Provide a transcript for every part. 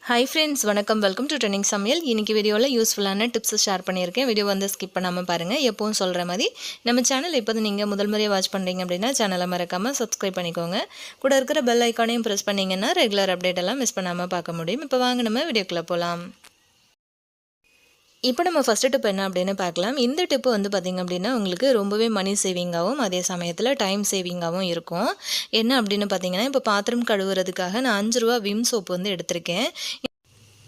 Hi friends, வணக்கம். Welcome to trending சமையல். இன்னைக்கு வீடியோவில் யூஸ்ஃபுல்லான டிப்ஸ் ஷேர் பண்ணியிருக்கேன். வீடியோ வந்து ஸ்கிப் பண்ணாமல் பாருங்கள். எப்பவும் சொல்கிற மாதிரி நம்ம சேனல் இப்போ நீங்கள் முதல் முறையாக வாட்ச் பண்ணுறீங்க அப்படின்னா சேனலை மறக்காமல் சப்ஸ்கிரைப் பண்ணிக்கோங்க. கூட இருக்கிற பெல் ஐக்கானையும் ப்ரெஸ் பண்ணிங்கன்னா ரெகுலர் அப்டேட் எல்லாம் மிஸ் பண்ணாமல் பார்க்க முடியும். இப்போ வாங்க நம்ம வீடியோக்குள்ளே போகலாம். இப்போ நம்ம ஃபஸ்ட்டு டிப் என்ன அப்படின்னு பார்க்கலாம். இந்த டிப்பு வந்து பார்த்திங்க அப்படின்னா உங்களுக்கு ரொம்பவே மணி சேவிங்காகவும் அதே சமயத்தில் டைம் சேவிங்காகவும் இருக்கும். என்ன அப்படின்னு பார்த்தீங்கன்னா, இப்போ பாத்திரம் கழுவுறதுக்காக நான் 5 ரூபா விம் சோப்பு வந்து எடுத்திருக்கேன்.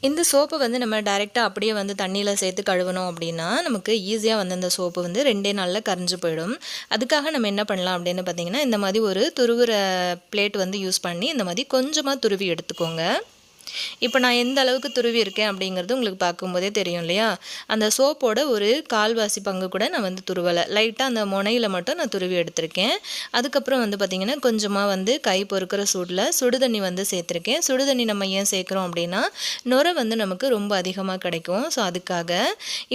இந்த சோப்பை வந்து நம்ம டைரெக்டாக அப்படியே வந்து தண்ணியில் சேர்த்து கழுவணும் அப்படின்னா நமக்கு ஈஸியாக வந்து இந்த சோப்பு வந்து 2 நாளில் கரைஞ்சி போயிடும். அதுக்காக நம்ம என்ன பண்ணலாம் அப்படின்னு பார்த்தீங்கன்னா, இந்த மாதிரி ஒரு துருவுற பிளேட் வந்து யூஸ் பண்ணி இந்த மாதிரி கொஞ்சமாக துருவி எடுத்துக்கோங்க. இப்போ நான் எந்த அளவுக்கு துருவி இருக்கேன் அப்படிங்கிறது உங்களுக்கு பார்க்கும்போதே தெரியும் இல்லையா? அந்த சோப்போட ஒரு கால்வாசி பங்கு கூட நான் வந்து துருவலை. லைட்டாக அந்த முனையில் மட்டும் நான் துருவி எடுத்திருக்கேன். அதுக்கப்புறம் வந்து பார்த்திங்கன்னா, கொஞ்சமாக வந்து கை பொறுக்கிற சூடில் சுடுதண்ணி வந்து சேர்த்துருக்கேன். சுடுதண்ணி நம்ம ஏன் சேர்க்குறோம் அப்படின்னா, நுரை வந்து நமக்கு ரொம்ப அதிகமாக கிடைக்கும். ஸோ அதுக்காக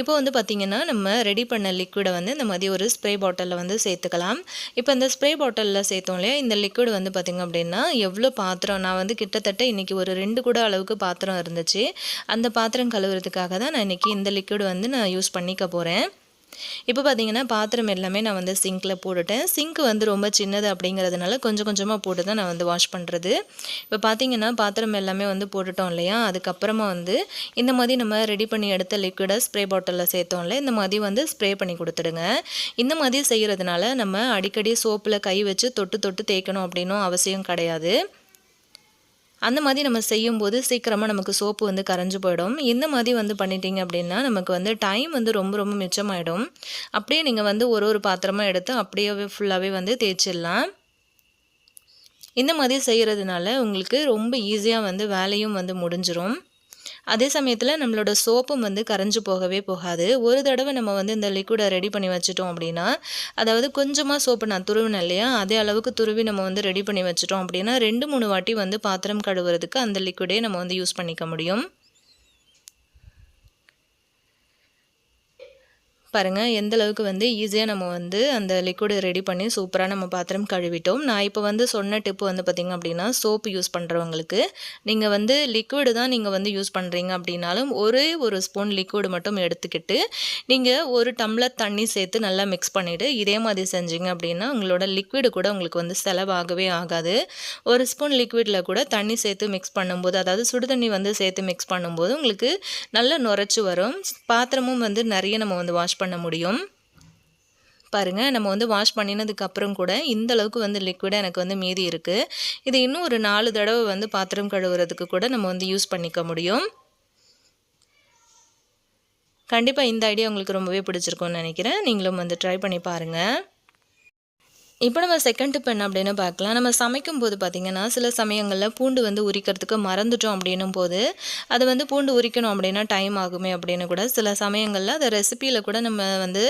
இப்போ வந்து பார்த்திங்கன்னா, நம்ம ரெடி பண்ண லிக்விடை வந்து இந்த மாதிரி ஒரு ஸ்ப்ரே பாட்டிலில் வந்து சேர்த்துக்கலாம். இப்போ இந்த ஸ்ப்ரே பாட்டிலில் சேர்த்தோம் இல்லையா, இந்த லிக்விட் வந்து பார்த்திங்க அப்படின்னா எவ்வளோ பாத்திரம் நான் வந்து கிட்டத்தட்ட இன்றைக்கி ஒரு 2 கூட அளவுக்கு பாத்திரம் இருந்துச்சு. அந்த பாத்திரம் கழுவுறதுக்காக தான் நான் இன்றைக்கி இந்த லிக்விட் வந்து நான் யூஸ் பண்ணிக்க போகிறேன். இப்போ பார்த்தீங்கன்னா, பாத்திரம் எல்லாமே நான் வந்து சிங்கில் போட்டுட்டேன். சிங்க் வந்து ரொம்ப சின்னது அப்படிங்கிறதுனால கொஞ்சம் கொஞ்சமாக போட்டு தான் நான் வந்து வாஷ் பண்ணுறது. இப்போ பார்த்தீங்கன்னா, பாத்திரம் எல்லாமே வந்து போட்டுட்டோம் இல்லையா? அதுக்கப்புறமா வந்து இந்த மாதிரி நம்ம ரெடி பண்ணி எடுத்த லிக்விடை ஸ்ப்ரே பாட்டிலில் சேர்த்தோம்ல, இந்த மாதிரி வந்து ஸ்ப்ரே பண்ணி கொடுத்துடுங்க. இந்த மாதிரி செய்கிறதுனால நம்ம அடிக்கடி சோப்பில் கை வச்சு தொட்டு தொட்டு தேய்க்கணும் அப்படின்னும் அவசியம் கிடையாது. அந்த மாதிரி நம்ம செய்யும்போது சீக்கிரமாக நமக்கு சோப்பு வந்து கரைஞ்சி போயிடும். இந்த மாதிரி வந்து பண்ணிட்டீங்க அப்படின்னா நமக்கு வந்து டைம் வந்து ரொம்ப ரொம்ப மிச்சமாயிடும். அப்படியே நீங்கள் வந்து ஒரு பாத்திரமாக எடுத்து அப்படியே ஃபுல்லாகவே வந்து தேய்ச்சிடலாம். இந்த மாதிரி செய்கிறதுனால உங்களுக்கு ரொம்ப ஈஸியாக வந்து வேலையும் வந்து முடிஞ்சிடும். அதே சமயத்தில் நம்மளோட சோப்பும் வந்து கரைஞ்சி போகவே போகாது. ஒரு தடவை நம்ம வந்து இந்த லிக்விடை ரெடி பண்ணி வச்சுட்டோம் அப்படின்னா, அதாவது கொஞ்சமாக சோப்பு நான் துருவினேன் இல்லையா, அதே அளவுக்கு துருவி நம்ம வந்து ரெடி பண்ணி வச்சுட்டோம் அப்படின்னா 2, 3 வாட்டி வந்து பாத்திரம் கழுவுறதுக்கு அந்த லிக்விடே நம்ம வந்து யூஸ் பண்ணிக்க முடியும். பாருங்கள் எந்த அளவுக்கு வந்து ஈஸியாக நம்ம வந்து அந்த லிக்விட் ரெடி பண்ணி சூப்பராக நம்ம பாத்திரம் கழுவிட்டோம். நான் இப்போ வந்து சொன்ன டிப்பு வந்து பார்த்திங்க அப்படின்னா, சோப்பு யூஸ் பண்ணுறவங்களுக்கு நீங்கள் வந்து லிக்விடு தான் நீங்கள் வந்து யூஸ் பண்ணுறீங்க அப்படின்னாலும் ஒரே ஒரு ஸ்பூன் லிக்விடு மட்டும் எடுத்துக்கிட்டு நீங்கள் ஒரு டம்ளர் தண்ணி சேர்த்து நல்லா மிக்ஸ் பண்ணிவிட்டு இதே மாதிரி செஞ்சீங்க அப்படின்னா உங்களோட லிக்விடு கூட உங்களுக்கு வந்து செலவாகவே ஆகாது. ஒரு ஸ்பூன் லிக்விடில் கூட தண்ணி சேர்த்து மிக்ஸ் பண்ணும்போது, அதாவது சுடுதண்ணி வந்து சேர்த்து மிக்ஸ் பண்ணும்போது உங்களுக்கு நல்லா நுரைச்சி வரும். பாத்திரமும் வந்து நிறைய நம்ம வந்து வாஷ் பண்ண முடியும். பாருங்கள், நம்ம வந்து வாஷ் பண்ணினதுக்கப்புறம் கூட இந்த அளவுக்கு வந்து லிக்விடாக எனக்கு வந்து மீதி இருக்குது. இது இன்னும் ஒரு 4 தடவை வந்து பாத்திரம் கழுவுறதுக்கு கூட நம்ம வந்து யூஸ் பண்ணிக்க முடியும். கண்டிப்பாக இந்த ஐடியா உங்களுக்கு ரொம்பவே பிடிச்சிருக்கும்னு நினைக்கிறேன். நீங்களும் வந்து ட்ரை பண்ணி பாருங்கள். இப்போ நம்ம செகண்ட் டிப் என்ன அப்படின்னு பார்க்கலாம். நம்ம சமைக்கும் போது பார்த்திங்கன்னா, சில சமயங்களில் பூண்டு வந்து உரிக்கிறதுக்கு மறந்துட்டோம் அப்படின்னும் போது அது வந்து பூண்டு உரிக்கணும் அப்படின்னா டைம் ஆகுமே அப்படின்னு கூட சில சமயங்களில் அதை ரெசிப்பியில் கூட நம்ம வந்து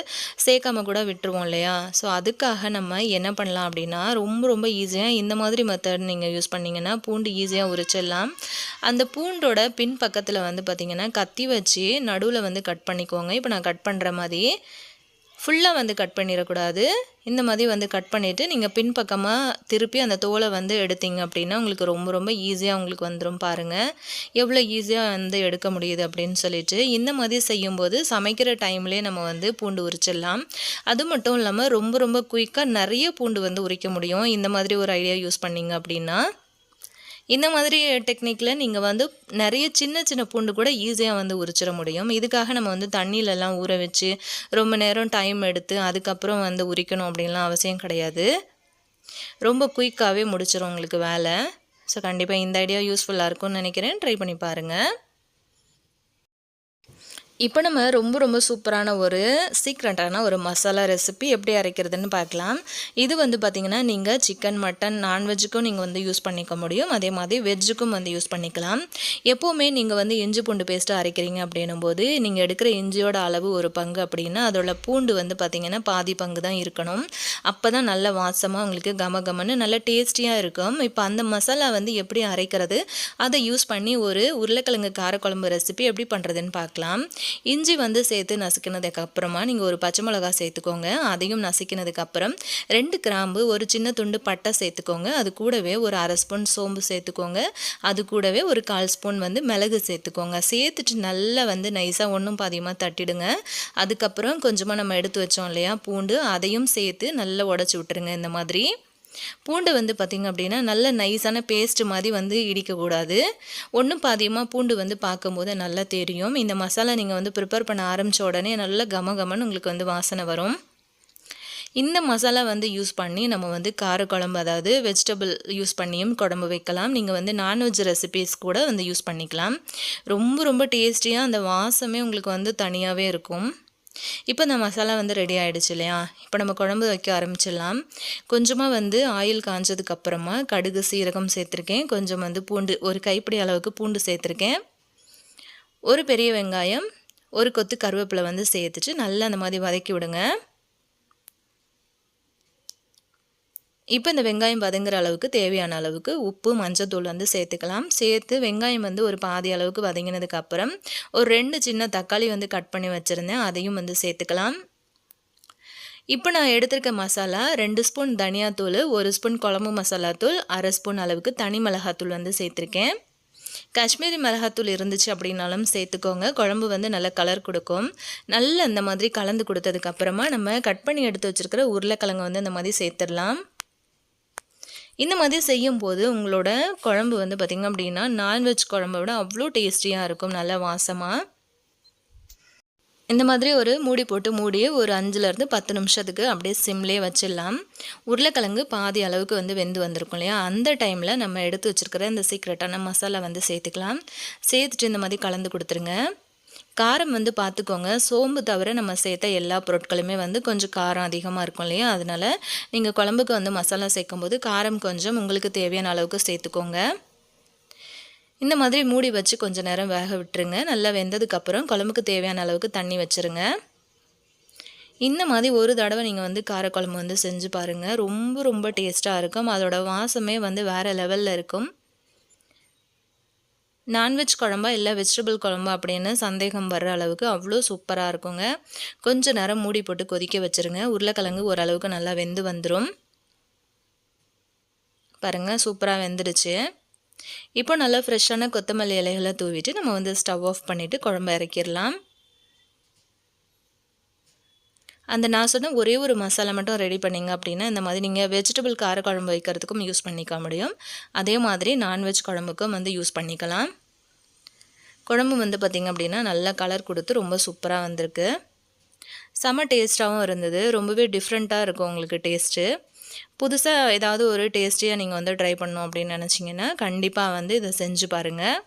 சேர்க்காம கூட விட்டுருவோம் இல்லையா? ஸோ அதுக்காக நம்ம என்ன பண்ணலாம் அப்படின்னா, ரொம்ப ரொம்ப ஈஸியாக இந்த மாதிரி மெத்தட் நீங்கள் யூஸ் பண்ணிங்கன்னா பூண்டு ஈஸியாக உரிச்சிடலாம். அந்த பூண்டோட பின் பக்கத்தில் வந்து பார்த்திங்கன்னா கத்தி வச்சு நடுவில் வந்து கட் பண்ணிக்கோங்க. இப்போ நான் கட் பண்ணுற மாதிரி ஃபுல்லாக வந்து கட் பண்ணிடக்கூடாது. இந்த மாதிரி வந்து கட் பண்ணிவிட்டு நீங்கள் பின்பக்கமாக திருப்பி அந்த தோலை வந்து எடுத்தீங்க அப்படின்னா உங்களுக்கு ரொம்ப ரொம்ப ஈஸியாக உங்களுக்கு வந்துடும். பாருங்கள் எவ்வளோ ஈஸியாக வந்து எடுக்க முடியுது அப்படின்னு சொல்லிட்டு. இந்த மாதிரி செய்யும்போது சமைக்கிற டைம்லேயே நம்ம வந்து பூண்டு உரிச்சிடலாம். அது மட்டும் இல்லாமல் ரொம்ப ரொம்ப குயிக்காக நிறைய பூண்டு வந்து உரிக்க முடியும் இந்த மாதிரி ஒரு ஐடியா யூஸ் பண்ணிங்க அப்படின்னா. இந்த மாதிரி டெக்னிக்கில் நீங்கள் வந்து நிறைய சின்ன சின்ன பூண்டு கூட ஈஸியாக வந்து உரிச்சிட முடியும். இதுக்காக நம்ம வந்து தண்ணியிலலாம் ஊற வச்சு ரொம்ப நேரம் டைம் எடுத்து அதுக்கப்புறம் வந்து உரிக்கணும் அப்படின்லாம் அவசியம் கிடையாது. ரொம்ப குயிக்காகவே முடிச்சிடும் உங்களுக்கு வேலை. ஸோ கண்டிப்பாக இந்த ஐடியா யூஸ்ஃபுல்லாக இருக்கும்னு நினைக்கிறேன். ட்ரை பண்ணி பாருங்கள். இப்போ நம்ம ரொம்ப ரொம்ப சூப்பரான ஒரு சீக்ரெட்டான ஒரு மசாலா ரெசிபி எப்படி அரைக்கிறதுன்னு பார்க்கலாம். இது வந்து பார்த்திங்கன்னா நீங்கள் சிக்கன், மட்டன், நான்வெஜ்ஜுக்கும் நீங்கள் வந்து யூஸ் பண்ணிக்க முடியும். அதே மாதிரி வெஜ்ஜுக்கும் வந்து யூஸ் பண்ணிக்கலாம். எப்போவுமே நீங்கள் வந்து இஞ்சி பூண்டு பேஸ்ட்டு அரைக்கிறீங்க அப்படின்னும் போது நீங்கள் எடுக்கிற இஞ்சியோட அளவு ஒரு பங்கு அப்படின்னா அதோட பூண்டு வந்து பார்த்திங்கன்னா பாதி பங்கு தான் இருக்கணும். அப்போ தான் நல்ல வாசமாக உங்களுக்கு கமகமன்னு நல்ல டேஸ்டியாக இருக்கும். இப்போ அந்த மசாலா வந்து எப்படி அரைக்கிறது, அதை யூஸ் பண்ணி ஒரு உருளைக்கிழங்கு காரக்குழம்பு ரெசிபி எப்படி பண்ணுறதுன்னு பார்க்கலாம். இஞ்சி வந்து சேர்த்து நசுக்கினதுக்கப்புறமா நீங்கள் ஒரு பச்சை மிளகாய் சேர்த்துக்கோங்க. அதையும் நசுக்கினதுக்கப்புறம் 2 கிராம்பு, ஒரு சின்ன துண்டு பட்டை சேர்த்துக்கோங்க. அது கூடவே ஒரு 1/2 ஸ்பூன் சோம்பு சேர்த்துக்கோங்க. அது கூடவே ஒரு 1/4 ஸ்பூன் வந்து மிளகு சேர்த்துக்கோங்க. சேர்த்துட்டு நல்லா வந்து நைஸாக ஒன்றும் பாதியமாக தட்டிடுங்க. அதுக்கப்புறம் கொஞ்சமாக நம்ம எடுத்து வச்சோம் இல்லையா பூண்டு, அதையும் சேர்த்து நல்லா உடச்சி விட்டுருங்க. இந்த மாதிரி பூண்டு வந்து பார்த்திங்க அப்படின்னா நல்ல நைஸான பேஸ்ட் மாதிரி வந்து இடிக்கக்கூடாது. ஒன்றும் பாதியமாக பூண்டு வந்து பார்க்கும்போது நல்லா தெரியும். இந்த மசாலா நீங்கள் வந்து ப்ரிப்பேர் பண்ண ஆரம்பித்த உடனே நல்லா கமகமன்னு உங்களுக்கு வந்து வாசனை வரும். இந்த மசாலா வந்து யூஸ் பண்ணி நம்ம வந்து காரக்குழம்பு, அதாவது வெஜிடபிள் யூஸ் பண்ணியும் குழம்பு வைக்கலாம். நீங்கள் வந்து நான்வெஜ் ரெசிபீஸ் கூட வந்து யூஸ் பண்ணிக்கலாம். ரொம்ப ரொம்ப டேஸ்டியாக அந்த வாசமே உங்களுக்கு வந்து தனியாகவே இருக்கும். இப்போ இந்த மசாலா வந்து ரெடி ஆகிடுச்சு இல்லையா? இப்போ நம்ம குழம்பு வைக்க ஆரம்பிச்சிடலாம். கொஞ்சமாக வந்து ஆயில் காஞ்சதுக்கப்புறமா கடுகு, சீரகம் சேர்த்துருக்கேன். கொஞ்சம் வந்து பூண்டு, ஒரு கைப்பிடி அளவுக்கு பூண்டு சேர்த்துருக்கேன். ஒரு பெரிய வெங்காயம், ஒரு கொத்து கருவேப்பிலை வந்து சேர்த்துட்டு நல்லா அந்த மாதிரி வதக்கி விடுங்க. இப்போ இந்த வெங்காயம் வதங்குற அளவுக்கு தேவையான அளவுக்கு உப்பு, மஞ்சத்தூள் வந்து சேர்த்துக்கலாம். சேர்த்து வெங்காயம் வந்து ஒரு பாதி அளவுக்கு வதங்கினதுக்கப்புறம் ஒரு 2 சின்ன தக்காளி வந்து கட் பண்ணி வச்சுருந்தேன், அதையும் வந்து சேர்த்துக்கலாம். இப்போ நான் எடுத்திருக்க மசாலா 2 ஸ்பூன் தனியாத்தூள், 1 ஸ்பூன் குழம்பு மசாலாத்தூள், 1/2 ஸ்பூன் அளவுக்கு தனி மிளகாத்தூள் வந்து சேர்த்துருக்கேன். காஷ்மீரி மிளகாத்தூள் இருந்துச்சு அப்படின்னாலும் சேர்த்துக்கோங்க. குழம்பு வந்து நல்ல கலர் கொடுக்கும். நல்லா இந்த மாதிரி கலந்து கொடுத்ததுக்கப்புறமா நம்ம கட் பண்ணி எடுத்து வச்சுருக்கிற உருளைக்கிழங்கு வந்து இந்த மாதிரி சேர்த்துடலாம். இந்த மாதிரி செய்யும்போது உங்களோட குழம்பு வந்து பார்த்திங்க அப்படின்னா நான்வெஜ் குழம்பை விட அவ்வளோ டேஸ்டியாக இருக்கும், நல்ல வாசமாக. இந்த மாதிரி ஒரு மூடி போட்டு மூடியே ஒரு 5லேருந்து 10 நிமிஷத்துக்கு அப்படியே சிம்லேயே வச்சிடலாம். உருளைக்கிழங்கு பாதி அளவுக்கு வந்து வெந்து வந்திருக்கும் இல்லையா? அந்த டைமில் நம்ம எடுத்து வச்சுருக்கிற இந்த சீக்ரெட்டான மசாலா வந்து சேர்த்துக்கலாம். சேர்த்துட்டு இந்த மாதிரி கலந்து கொடுத்துருங்க. காரம் வந்து பார்த்துக்கோங்க. சோம்பு தவிர நம்ம சேர்த்த எல்லா பொருட்களுமே வந்து கொஞ்சம் காரம் அதிகமாக இருக்கும் இல்லையா? அதனால் நீங்கள் குழம்புக்கு வந்து மசாலா சேர்க்கும்போது காரம் கொஞ்சம் உங்களுக்கு தேவையான அளவுக்கு சேர்த்துக்கோங்க. இந்த மாதிரி மூடி வச்சு கொஞ்சம் நேரம் வேக விட்டுருங்க. நல்லா வெந்ததுக்கப்புறம் குழம்புக்கு தேவையான அளவுக்கு தண்ணி வச்சுருங்க. இந்த மாதிரி ஒரு தடவை நீங்கள் வந்து காரக்குழம்பு வந்து செஞ்சு பாருங்கள். ரொம்ப ரொம்ப டேஸ்ட்டாக இருக்கும். அதோட வாசமே வந்து வேறு லெவலில் இருக்கும். நான்வெஜ் குழம்பா இல்லை வெஜிடபிள் குழம்பா அப்படின்னு சந்தேகம் வர்ற அளவுக்கு அவ்வளோ சூப்பராக இருக்குங்க. கொஞ்சம் நேரம் மூடி போட்டு கொதிக்க வச்சுருங்க. உருளைக்கிழங்கு ஓரளவுக்கு நல்லா வெந்து வந்துடும். பாருங்கள், சூப்பராக வெந்துடுச்சு. இப்போ நல்லா ஃப்ரெஷ்ஷான கொத்தமல்லி இலைகளை தூவிட்டு நம்ம வந்து ஸ்டவ் ஆஃப் பண்ணிவிட்டு குழம்பு இறக்கிடலாம். அந்த நான் சொன்ன ஒரே ஒரு மசாலா மட்டும் ரெடி பண்ணிங்க அப்படின்னா இந்த மாதிரி நீங்கள் வெஜிடபிள் காரக்குழம்பு வைக்கிறதுக்கும் யூஸ் பண்ணிக்க முடியும். அதே மாதிரி நான்வெஜ் குழம்புக்கும் வந்து யூஸ் பண்ணிக்கலாம். குழம்பு வந்து பார்த்திங்க அப்படின்னா நல்லா கலர் கொடுத்து ரொம்ப சூப்பராக வந்திருக்கு. செம்ம டேஸ்ட்டாகவும் இருந்தது. ரொம்பவே டிஃப்ரெண்ட்டாக இருக்கும் உங்களுக்கு டேஸ்ட்டு. புதுசாக ஏதாவது ஒரு டேஸ்டியாக நீங்கள் வந்து ட்ரை பண்ணணும் அப்படின்னு நினச்சிங்கன்னா கண்டிப்பாக வந்து இதை செஞ்சு பாருங்கள்.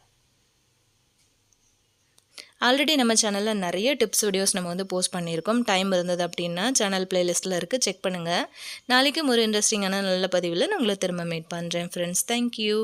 ஆல்ரெடி நம்ம சேனலில் நிறைய டிப்ஸ் வீடியோஸ் நம்ம வந்து போஸ்ட் பண்ணியிருக்கோம். டைம் இருந்தது அப்படின்னா சேனல் பிளேலிஸ்ட்டில் இருக்குது, செக் பண்ணுங்கள். நாளைக்கும் ஒரு இன்ட்ரெஸ்டிங்கான நல்ல பதிவில் நான் உங்களை திரும்ப மீட் பண்ணுறேன் ஃப்ரெண்ட்ஸ். தேங்க்யூ.